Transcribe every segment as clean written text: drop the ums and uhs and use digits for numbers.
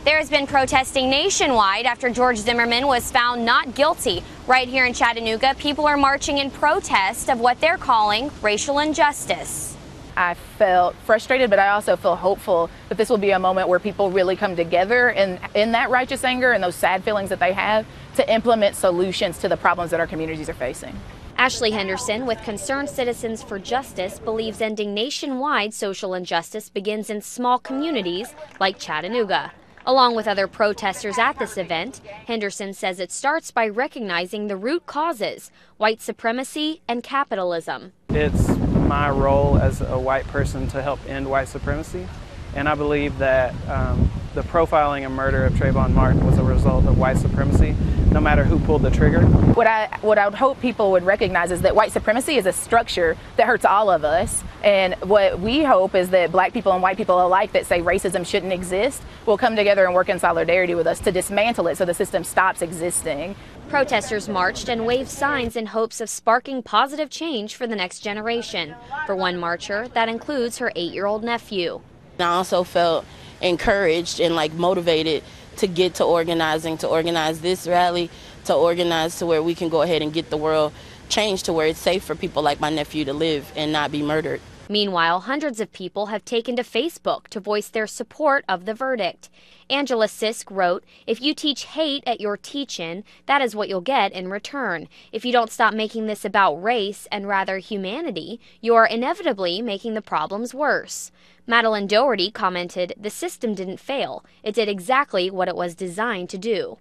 There has been protesting nationwide after George Zimmerman was found not guilty. Right here in Chattanooga, people are marching in protest of what they're calling racial injustice. I felt frustrated, but I also feel hopeful that this will be a moment where people really come together in that righteous anger and those sad feelings that they have to implement solutions to the problems that our communities are facing. Ashley Henderson with Concerned Citizens for Justice believes ending nationwide social injustice begins in small communities like Chattanooga. Along with other protesters at this event, Henderson says it starts by recognizing the root causes: white supremacy and capitalism. It's my role as a white person to help end white supremacy, and I believe that the profiling and murder of Trayvon Martin was a result of white supremacy, no matter who pulled the trigger. What I would hope people would recognize is that white supremacy is a structure that hurts all of us, and what we hope is that black people and white people alike that say racism shouldn't exist will come together and work in solidarity with us to dismantle it so the system stops existing. Protesters marched and waved signs in hopes of sparking positive change for the next generation. For one marcher, that includes her 8-year-old nephew. I also felt encouraged and motivated to get to organizing, to organize this rally, to organize to where we can go ahead and get the world changed to where it's safe for people like my nephew to live and not be murdered. Meanwhile, hundreds of people have taken to Facebook to voice their support of the verdict. Angela Sisk wrote, "If you teach hate at your teach-in, that is what you'll get in return. If you don't stop making this about race and rather humanity, you are inevitably making the problems worse." Madeline Doherty commented, "The system didn't fail. It did exactly what it was designed to do."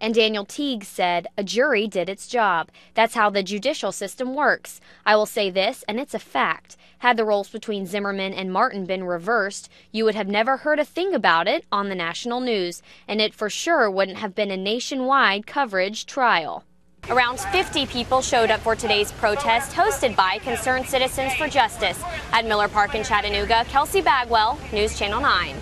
And Daniel Teague said, "A jury did its job. That's how the judicial system works. I will say this, and it's a fact. Had the roles between Zimmerman and Martin been reversed, you would have never heard a thing about it on the national news, and it for sure wouldn't have been a nationwide coverage trial." Around 50 people showed up for today's protest hosted by Concerned Citizens for Justice. At Miller Park in Chattanooga, Kelsey Bagwell, News Channel 9.